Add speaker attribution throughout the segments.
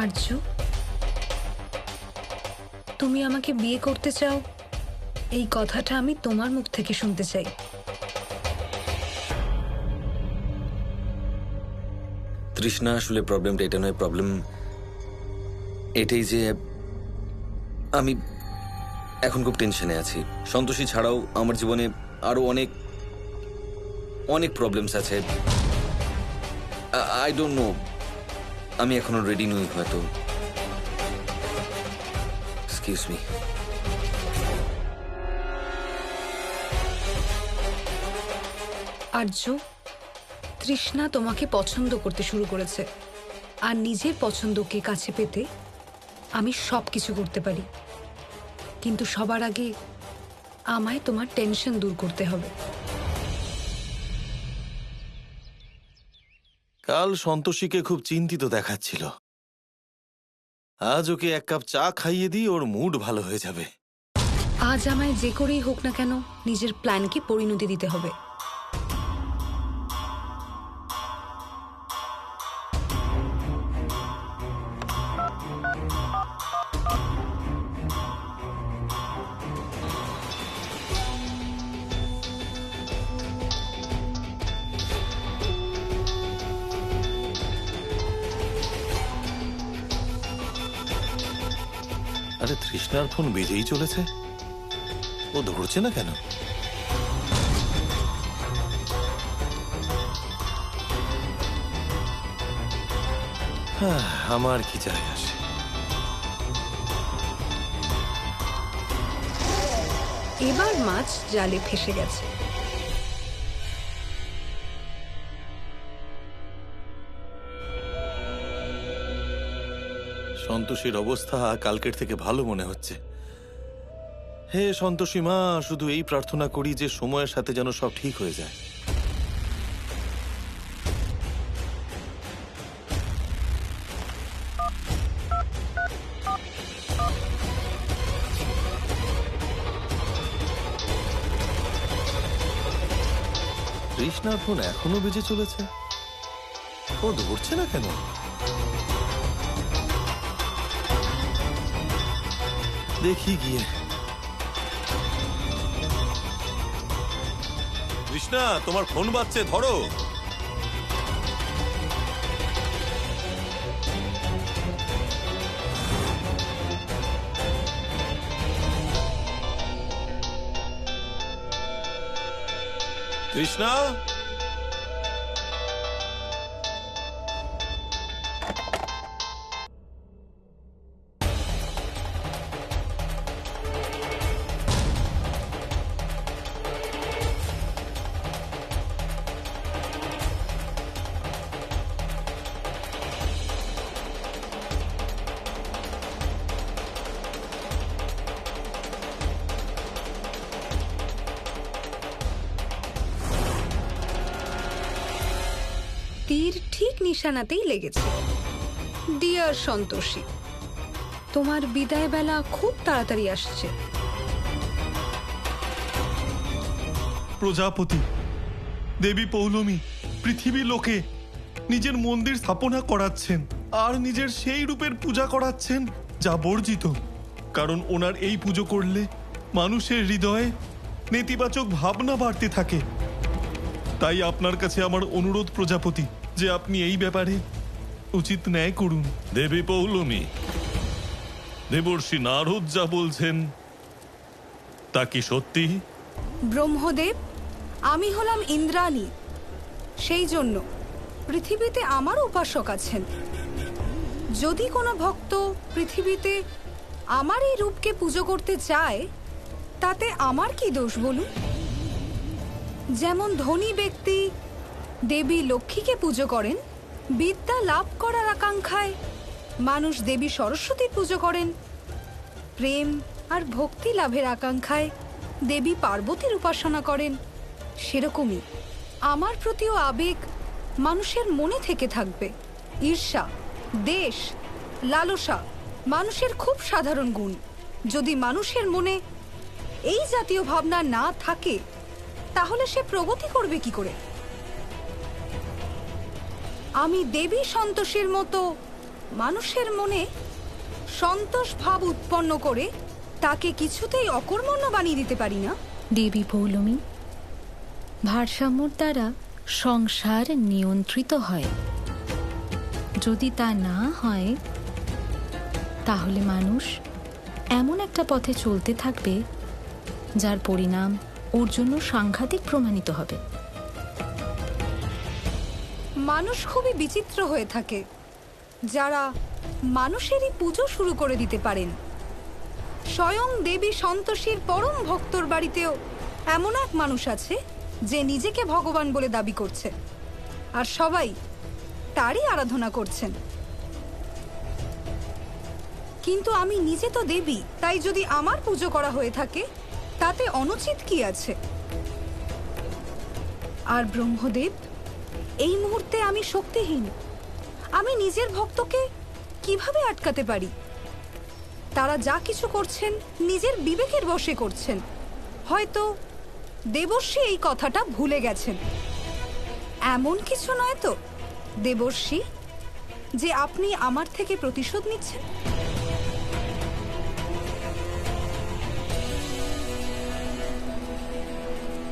Speaker 1: আর্য, তুমি আমাকে বিয়ে করতে চাও, এই কথাটা আমি তোমার মুখ থেকে শুনতে চাই।
Speaker 2: তৃষ্ণা, আসলে প্রবলেমটা এটা নয়। প্রবলেম এটাই যে আমি এখন খুব টেনশনে আছি। সন্তোষী ছাড়াও আমার জীবনে আরো অনেক অনেক প্রবলেমস আছে। আই ডোন্ট নো, আমি এখনো রেডি নই হয়তো। Excuse me.
Speaker 1: আর্য, তৃষ্ণা তোমাকে পছন্দ করতে শুরু করেছে, আর নিজের পছন্দকে কাছে পেতে আমি সব কিছু করতে পারি, কিন্তু সবার আগে আমায় তোমার টেনশন দূর করতে হবে।
Speaker 3: কাল সন্তোষীকে খুব চিন্তিত দেখাচ্ছিল। আজ ওকে এক কাপ চা খাইয়ে দিই, ওর মুড ভালো হয়ে যাবে।
Speaker 1: আজ আমায় যে করেই হোক না কেন নিজের প্ল্যানকে পরিণতি দিতে হবে।
Speaker 3: আরে তৃষ্ণার ফোন বেজেই চলেছে, ও ধরছে না কেন? আমার কি যায় আসে।
Speaker 1: এবার মাছ জালে ফেসে গেছে।
Speaker 3: সন্তোষীর অবস্থা কালকের থেকে ভালো মনে হচ্ছে। হে সন্তোষী মা, শুধু এই প্রার্থনা করি যে সময়ের সাথে যেন সব ঠিক হয়ে যায়। তৃষ্ণার ফোন এখনো বেজে চলেছে, ও ধরছে না কেন? দেখি গিয়ে। তৃষ্ণা, তোমার ফোন বাজছে, ধরো। তৃষ্ণা,
Speaker 1: তীর ঠিক নিশানাতেই লেগেছে। ডিয়ার সন্তোষী, তোমার বিদায় বেলা খুব তাড়াতাড়ি আসছে।
Speaker 4: প্রজাপতি, দেবী পৌলমী পৃথিবী লোকে নিজের মন্দির স্থাপনা করাচ্ছেন, আর নিজের সেই রূপের পূজা করাচ্ছেন যা বর্জিত। কারণ ওনার এই পুজো করলে মানুষের হৃদয়ে নেতিবাচক ভাবনা বাড়তে থাকে। তাই আপনার কাছে আমার অনুরোধ প্রজাপতি, যে আপনি এই ব্যাপারে উচিত ন্যায় করুন।
Speaker 3: দেবী পৌলমী, দেবর্ষি নারদ যা বলছেন তা কি সত্যি?
Speaker 1: ব্রহ্মদেব, আমি হলাম ইন্দ্রাণী, সেই জন্য পৃথিবীতে আমার উপাসক আছেন। যদি কোনো ভক্ত পৃথিবীতে আমার এই রূপকে পুজো করতে চায়, তাতে আমার কি দোষ বলুন? যেমন ধনী ব্যক্তি দেবী লক্ষ্মীকে পুজো করেন, বিদ্যা লাভ করার আকাঙ্ক্ষায় মানুষ দেবী সরস্বতীর পুজো করেন, প্রেম আর ভক্তি লাভের আকাঙ্ক্ষায় দেবী পার্বতীর উপাসনা করেন, সেরকমই আমার প্রতিও আবেগ মানুষের মনে থেকে থাকবে। ঈর্ষা, দেশ, লালসা মানুষের খুব সাধারণ গুণ। যদি মানুষের মনে এই জাতীয় ভাবনা না থাকে, তাহলে সে প্রগতি করবে কি করে? আমি দেবী সন্তোষীর মতো মানুষের মনে সন্তোষ ভাব উৎপন্ন করে তাকে কিছুতেই অকর্মণ্য বানিয়ে দিতে পারি না।
Speaker 5: দেবী পৌলমী, ভারসাম্যর দ্বারা সংসার নিয়ন্ত্রিত হয়। যদি তা না হয় তাহলে মানুষ এমন একটা পথে চলতে থাকবে যার পরিণাম ওর জন্য সাংঘাতিক প্রমাণিত হবে।
Speaker 1: মানুষ খুবই বিচিত্র হয়ে থাকে, যারা মানুষেরই পুজো শুরু করে দিতে পারেন। স্বয়ং দেবী সন্তোষীর পরম ভক্তর বাড়িতেও এমন এক মানুষ আছে যে নিজেকে ভগবান বলে দাবি করছে, আর সবাই তারই আরাধনা করছেন। কিন্তু আমি নিজে তো দেবী, তাই যদি আমার পুজো করা হয়ে থাকে তাতে অনুচিত কি আছে? আর ব্রহ্মদেব, এই মুহূর্তে আমি শক্তিহীন। আমি নিজের ভক্তকে কিভাবে আটকাতে পারি? তারা যা কিছু করছেন নিজের বিবেকের বশে করছেন। হয়তো দেবর্ষি এই কথাটা ভুলে গেছেন। এমন কিছু নয় তো দেবর্ষি যে আপনি আমার থেকে প্রতিশোধ নিচ্ছেন?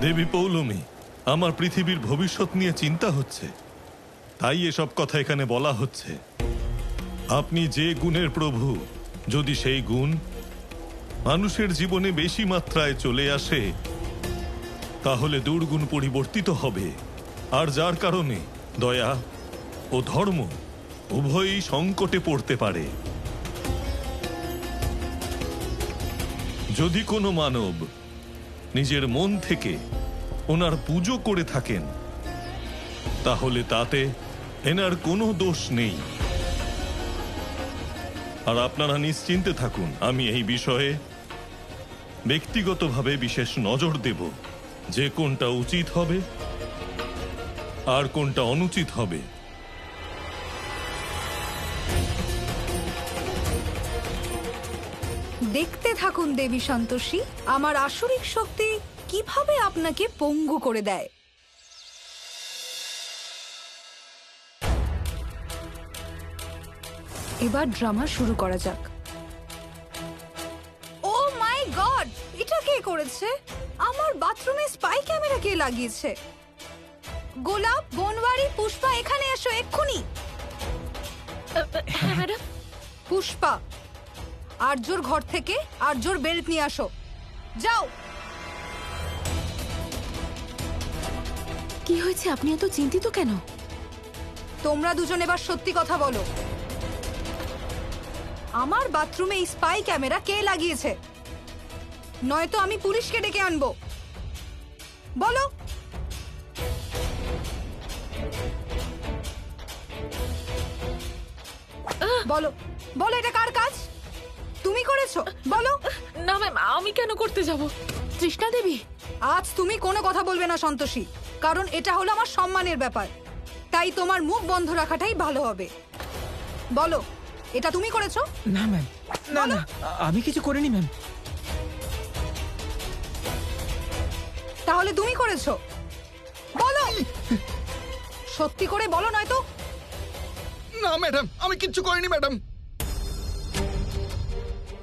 Speaker 4: দেবী পৌলমী, আমার পৃথিবীর ভবিষ্যৎ নিয়ে চিন্তা হচ্ছে, তাই এসব কথা এখানে বলা হচ্ছে। আপনি যে গুণের প্রভু, যদি সেই গুণ মানুষের জীবনে বেশি মাত্রায় চলে আসে তাহলে দুর্গুণ পরিবর্তিত হবে, আর যার কারণে দয়া ও ধর্ম উভয়ই সংকটে পড়তে পারে। যদি কোনো মানব নিজের মন থেকে ওনার পুজো করে থাকেন তাহলে তাতে এনার কোনো দোষ নেই। আর আপনারা নিশ্চিন্তে থাকুন, আমি এই বিষয়ে ব্যক্তিগতভাবে বিশেষ নজর দেব যে কোনটা উচিত হবে আর কোনটা অনুচিত হবে।
Speaker 1: দেখতে থাকুন দেবী সন্তোষী, আমার আসরিক শক্তি কিভাবে আপনাকে পঙ্গু করে দেয়। এবার ড্রামা শুরু করা যাক। ও মাই গড, এটা কে করেছে? আমার বাথরুমে স্পাই ক্যামেরা কে লাগিয়েছে? গোলাপ, বনওয়ারি, পুষ্পা, এখানে এসো এক্ষুনি।
Speaker 5: হ্যাঁ ম্যাডাম।
Speaker 1: পুষ্পা, আর্যর ঘর থেকে আর্যর বেল্ট নিয়ে আসো, যাও।
Speaker 5: কি হয়েছে? আপনি এত চিন্তিত কেন?
Speaker 1: তোমরা দুজন এবার সত্যি কথা বলো, আমার বাথরুমে এই স্পাই ক্যামেরা কে লাগিয়েছে? নয়তো আমি পুলিশকে ডেকে আনবো। বলো। বলো বলো, এটা কার কাজ? তুমি করেছো? বলো।
Speaker 5: না ম্যাম, আমি কেন করতে যাব? তৃষ্ণা দেবী।
Speaker 1: আজ তুমি কোনো কথা বলবে না সন্তোষী, কারণ এটা হলো আমার সম্মানের ব্যাপার। তাই তোমার মুখ বন্ধ রাখাটাই ভালো হবে। বলো, এটা তুমি করেছো?
Speaker 6: না ম্যাম, না না, আমি কিছু করিনি ম্যাম।
Speaker 1: তাহলে তুমি করেছো? বলো, সত্যি করে বলো, নয়তো।
Speaker 6: না ম্যাডাম, আমি কিচ্ছু করিনি ম্যাডাম।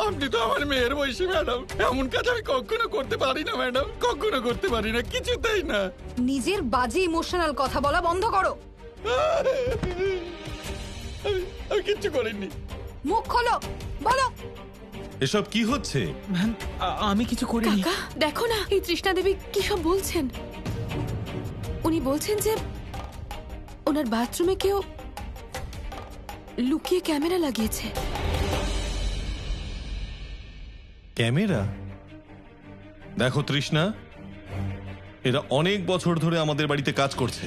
Speaker 6: আপনি তো আমার মেয়ের বয়সী ম্যাডাম, এমন কাজ আমি কখনো করতে পারি না ম্যাডাম, কখনো করতে পারি না, কিছুতেই না।
Speaker 1: নিজের বাজে ইমোশনাল কথা বলা বন্ধ করো।
Speaker 6: আমি কিচ্ছু করিনি।
Speaker 1: মুখ খোলো, বলো।
Speaker 2: এসব কি হচ্ছে?
Speaker 6: ম্যাম, আমি কিছু করিনি।
Speaker 5: কাকা, দেখো না এই তৃষ্ণা দেবী কি সব বলছেন। উনি বলছেন যে ওনার বাথরুমে কেউ লুকিয়ে ক্যামেরা লাগিয়েছে।
Speaker 4: ক্যামেরা? দেখো তৃষ্ণা, এরা অনেক বছর ধরে আমাদের বাড়িতে কাজ করছে।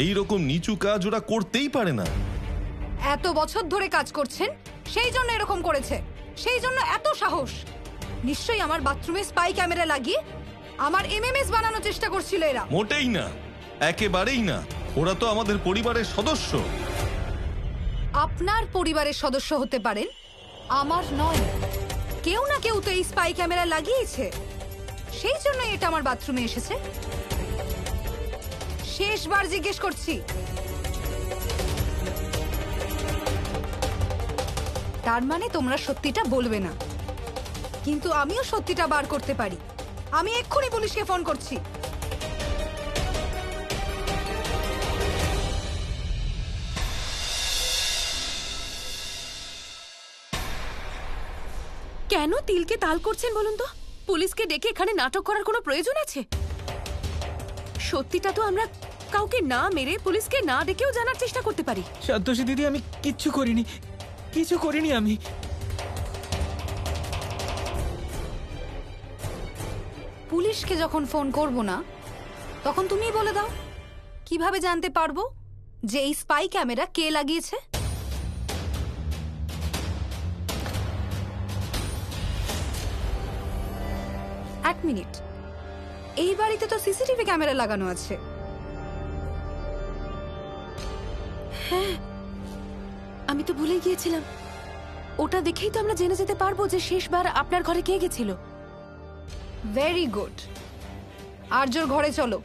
Speaker 4: এই রকম নিচু কাজ ওরা করতেই পারে না।
Speaker 1: এত বছর ধরে কাজ করছেন, সেই জন্য এরকম করেছে, সেই জন্য এত সাহস। নিশ্চয়ই আমার বাথরুমে স্পাই ক্যামেরা লাগিয়ে আমার এমএমএস বানানোর চেষ্টা করছিল এরা।
Speaker 4: মোটেই না, একেবারেই না। ওরা তো আমাদের পরিবারের সদস্য।
Speaker 1: আপনার পরিবারের সদস্য হতে পারেন, আমার নয়। কেউ না কেউ তো এই স্পাই ক্যামেরা লাগিয়েছে, সেই জন্য এটা আমার বাথরুমে এসেছে। শেষবার জিজ্ঞেস করছি, তার মানে তোমরা সত্যিটা বলবে না, কিন্তু আমিও সত্যিটা বার করতে পারি। আমি এক্ষুনি পুলিশকে ফোন করছি।
Speaker 5: কেন তিলকে তাল করছেন বলুন তো? পুলিশকে ডেকে এখানে নাটক করার কোনো প্রয়োজন আছে? সত্যিটা তো আমরা কাউকে না মেরে পুলিশকে না ডেকেও জানার চেষ্টা করতে পারি।
Speaker 7: সন্তোষী দিদি, আমি কিচ্ছু করিনি আমি।
Speaker 1: পুলিশকে যখন ফোন করব না, তখন তুমিই বলে দাও। কিভাবে জানতে পারবো যে এই স্পাই ক্যামেরা কে লাগিয়েছে? এক মিনিট, এই বাড়িতে তো সিসিটিভি ক্যামেরা লাগানো আছে।
Speaker 5: আমি তো ভুলে গিয়েছিলাম। ওটা দেখেই তো আমরা জেনে যেতে পারবো যে শেষবার আপনার ঘরে কে গেছিল।
Speaker 1: Very good. আর্যর ঘরে চলো,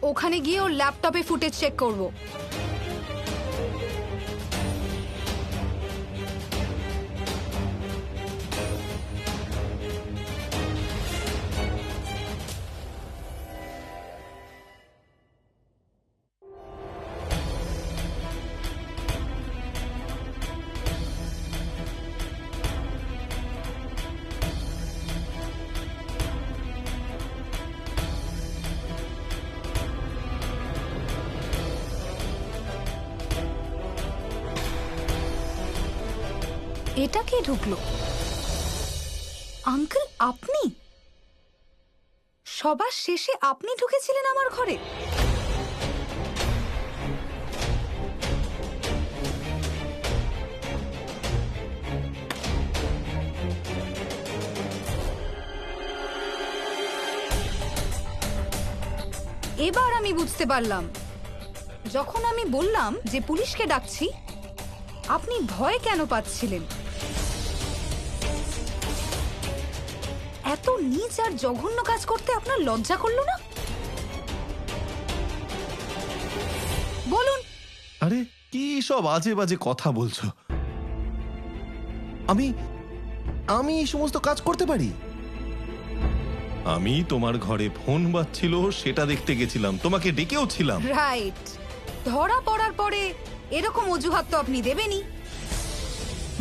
Speaker 1: ওখানে গিয়ে ওর ল্যাপটপে ফুটেজ চেক করব। এটা কে ঢুকলো? আঙ্কেল, আপনি? সবার শেষে আপনি ঢুকেছিলেন আমার ঘরে? এবার আমি বুঝতে পারলাম, যখন আমি বললাম যে পুলিশকে ডাকছি, আপনি ভয় কেন পাচ্ছিলেন। এত নীচ আর জঘন্য কাজ করতে আপনার লজ্জা করলো না? বলুন।
Speaker 3: আরে কি সব আজে বাজে কথা বলছো? আমি এই সমস্ত কাজ করতে পারি? আমি তোমার ঘরে ফোন বাজছিল সেটা দেখতে গেছিলাম, তোমাকে ডেকেও ছিলাম।
Speaker 1: রাইট। ধরা পড়ার পরে এরকম অজুহাত তো আপনি দেবেনই।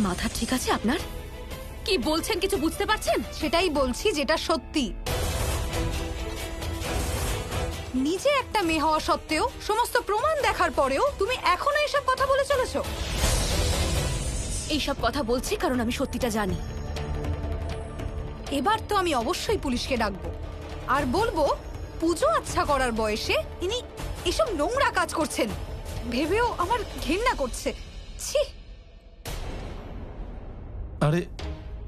Speaker 5: মাথা ঠিক আছে আপনার? কি বলছেন কিছু বুঝতে পারছেন?
Speaker 1: সেটাই বলছি, যেটা সত্যি। নিজে একটা মেয়ে হওয়া সত্ত্বেও, সমস্ত প্রমাণ দেখার পরেও তুমি এখনো এসব কথা বলে চলেছো।
Speaker 5: এইসব কথা বলছি কারণ আমি সত্যিটা জানি।
Speaker 1: এবার তো আমি অবশ্যই পুলিশকে ডাকবো আর বলবো পুজো আচ্ছা করার বয়সে ইনি এসব নোংরা কাজ করছেন, ভেবেও আমার ঘেন্না করছে। ছি।
Speaker 3: আরে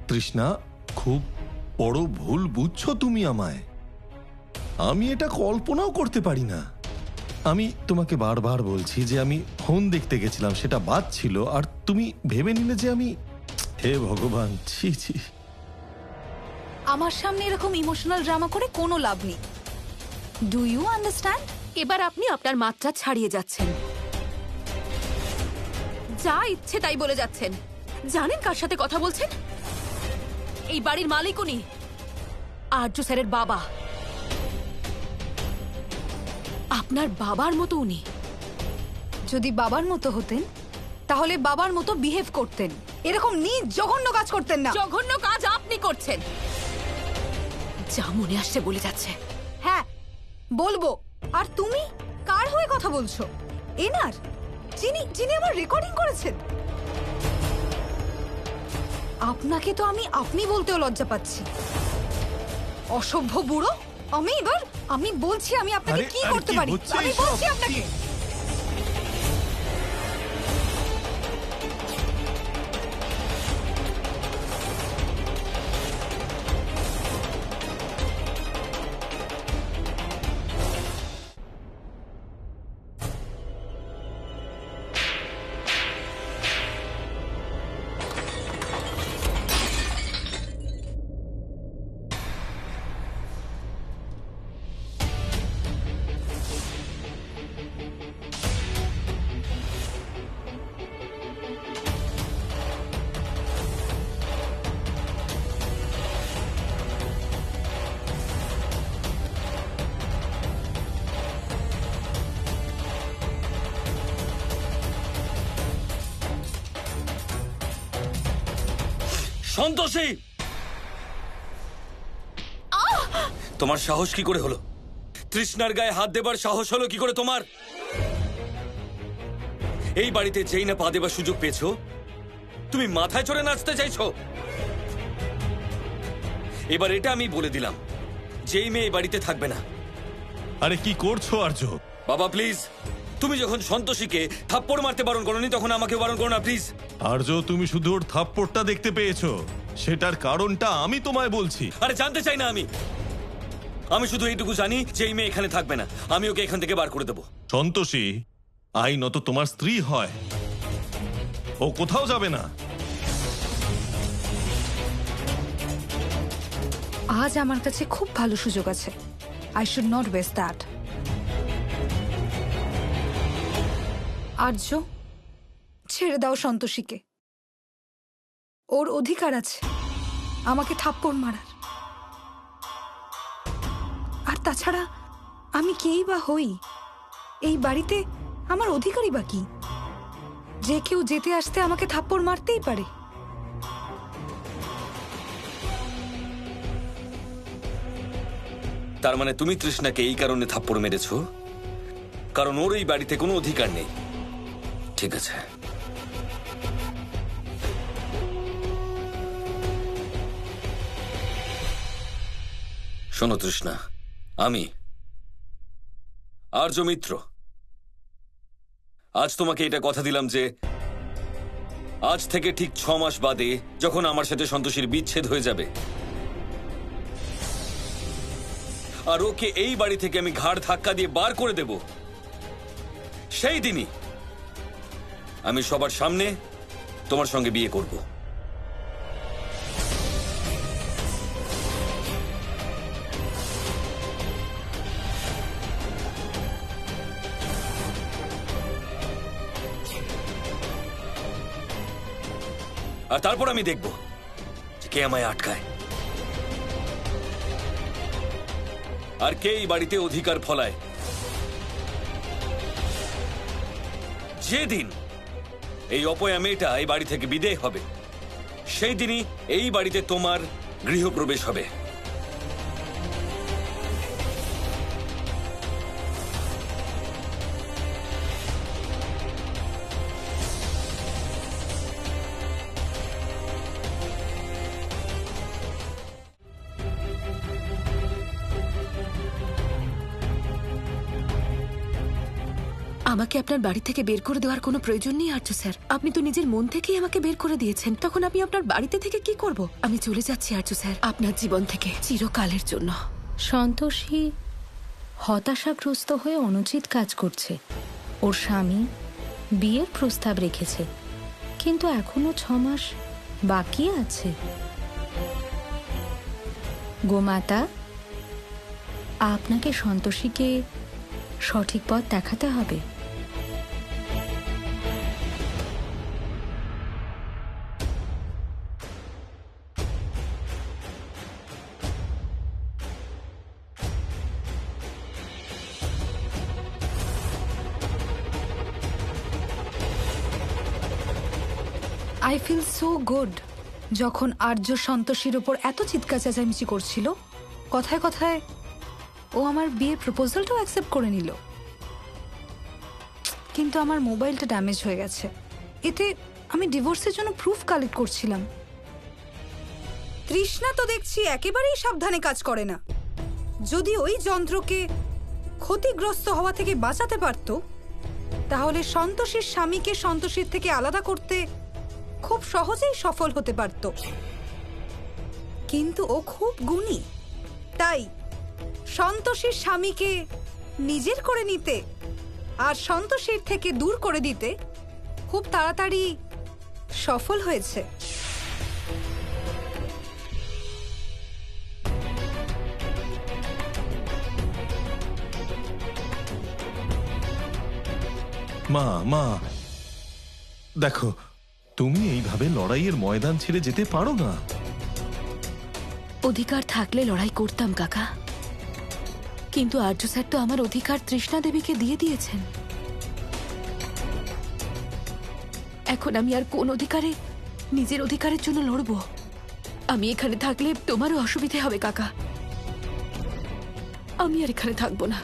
Speaker 3: তৃষ্ণা, খুব বড় ভুল বুঝছো তুমি আমায়। আমি এটা কল্পনাও করতে পারি না। আমি তোমাকে বারবার বলছি যে আমি ফোন দেখতে গেছিলাম, সেটা বাজছিল, আর তুমি ভেবে নিলে যে আমি। হে ভগবান, ছি ছি।
Speaker 1: আমার সামনে এরকম ইমোশনাল ড্রামা করে কোনো লাভ নেই। Do you understand?
Speaker 5: এবার আপনি আপনার মাত্রা ছাড়িয়ে যাচ্ছেন, যা ইচ্ছে তাই বলে যাচ্ছেন। জানেন কার সাথে কথা বলছেন? এই বাড়ির মালিক উনি, আর্য স্যারের বাবা। আপনার বাবার মতো উনি।
Speaker 1: যদি বাবার মতো হতেন তাহলে বাবার মতো বিহেভ করতেন, এরকম নীচ জঘন্য কাজ করতেন না।
Speaker 5: জঘন্য কাজ আপনি করছেন, যা মনে আসছে বলে যাচ্ছে।
Speaker 1: হ্যাঁ বলবো। আর তুমি কার হয়ে কথা বলছো? এনার, যিনি আমার রেকর্ডিং করেছেন। আপনাকে তো আমি আপনি বলতেও লজ্জা পাচ্ছি। অসভ্য বুড়ো। আমি বলছি আমি আপনাকে
Speaker 3: আরে,
Speaker 1: কি
Speaker 3: আরে,
Speaker 1: করতে
Speaker 3: কি
Speaker 1: পারি।
Speaker 3: হচ্ছে
Speaker 1: আমি
Speaker 3: এইসব?
Speaker 1: বলছি আপনাকে।
Speaker 2: সন্তোষী, তোমার সাহস কি করে হলো? তৃষ্ণার গায়ে হাত দেবার সাহস হলো কি করে তোমার? এই বাড়িতে যেই না পা দেবার সুযোগ পেয়েছো, তুমি মাথায় চড়ে নাচতে চাইছো। এবার এটা আমি বলে দিলাম, যেই মেয়ে এই বাড়িতে থাকবে না।
Speaker 3: আরে কি করছো আর্য?
Speaker 2: বাবা প্লিজ, তুমি যখন সন্তোষীকে থাপ্পড় মারতে বারণ করোনি, তখন আমাকে বারণ করো না প্লিজ।
Speaker 3: আর্য, তুমি শুধু ওর থাপ্পড়টা দেখতে পেয়েছো, সেটার কারণটা আমি তোমায় বলছি।
Speaker 2: আরে জানতে চাই না আমি শুধু এইটুকু জানি যে এই মেয়ে এখানে থাকবে না, আমি ওকে এখান থেকে বার করে দেবো।
Speaker 3: সন্তোষী আইনত তোমার স্ত্রী হয়, ও কোথাও যাবে না।
Speaker 1: আজ আমার কাছে খুব ভালো সুযোগ আছে। I should not waste that. Arya, ছেড়ে দাও সন্তোষীকে। ওর অধিকার আছে আমাকে থাপ্পড় মারার। আর তাছাড়া আমি কেই বা হই? এই বাড়িতে আমার অধিকারই বা কি? যে কেউ যেতে আসতে আমাকে থাপ্পড় মারতেই পারে।
Speaker 2: তার মানে তুমি তৃষ্ণাকে এই কারণে থাপ্পড় মেরেছো কারণ ওর এই বাড়িতে কোনো অধিকার নেই। ঠিক আছে, শোনো তৃষ্ণা, আমি আর্য মিত্র আজ তোমাকে এটা কথা দিলাম যে আজ থেকে ঠিক 6 মাস বাদে যখন আমার সাথে সন্তোষীর বিচ্ছেদ হয়ে যাবে আর ওকে এই বাড়ি থেকে আমি ঘাড় ধাক্কা দিয়ে বার করে দেব, সেই দিনই আমি সবার সামনে তোমার সঙ্গে বিয়ে করব। আর তারপর আমি দেখব যে কে আমায় আটকায় আর কে এই বাড়িতে অধিকার ফলায়। যেদিন এই অপয়া মেয়েটা এই বাড়ি থেকে বিদেয় হবে, সেই দিনই এই বাড়িতে তোমার গৃহপ্রবেশ হবে।
Speaker 5: আমাকে আপনার বাড়ি থেকে বের করে দেওয়ার কোনো প্রয়োজন নেই আর্য স্যার। আপনি তো নিজের মন থেকেই আমাকে বের করে দিয়েছেন, তখন আমি আপনার বাড়িতে থেকে কি করব? আমি চলে যাচ্ছি আর্য স্যার, আপনার জীবন থেকে চিরকালের জন্য।
Speaker 8: সন্তোষী হতাশাগ্রস্ত হয়ে অনুচিত কাজ করছে। ওর স্বামী বিয়ের প্রস্তাব রেখেছে, কিন্তু এখনো 6 মাস বাকি আছে। গোমাতা, আপনাকে সন্তোষীকে সঠিক পথ দেখাতে হবে।
Speaker 1: I feel so good. যখন আর্য সন্তোষীর ওপর এত চিৎকার চেঁচামেচি করছিল, কথায় কথায় ও আমার বিয়ের প্রপোজালটাও অ্যাকসেপ্ট করে নিল। কিন্তু আমার মোবাইলটা ড্যামেজ হয়ে গেছে। এতে আমি ডিভোর্সের জন্য প্রুফ কালেক্ট করছিলাম। তৃষ্ণা তো দেখছি একেবারেই সাবধানে কাজ করে না। যদি ওই যন্ত্রকে ক্ষতিগ্রস্ত হওয়া থেকে বাঁচাতে পারত, তাহলে সন্তোষীর স্বামীকে সন্তোষীর থেকে আলাদা করতে খুব সহজেই সফল হতে পারত। কিন্তু ও খুব গুণী, তাই সন্তোষীর স্বামীকে নিজের করে নিতে আর সন্তোষীর থেকে দূর করে দিতে খুব তাড়াতাড়ি সফল হয়েছে।
Speaker 3: মা দেখো, তুমি এইভাবে লড়াইয়ের ময়দান ছেড়ে যেতে পারো না।
Speaker 5: অধিকার থাকলে লড়াই করতাম কাকা, কিন্তু আর্য স্যার তো আমার অধিকার তৃষ্ণা দেবীকে দিয়ে দিয়েছেন। এখন আমি আর কোন অধিকারে নিজের অধিকারের জন্য লড়ব? আমি এখানে থাকলে তোমারও অসুবিধে হবে কাকা। আমি আর এখানে থাকবো না।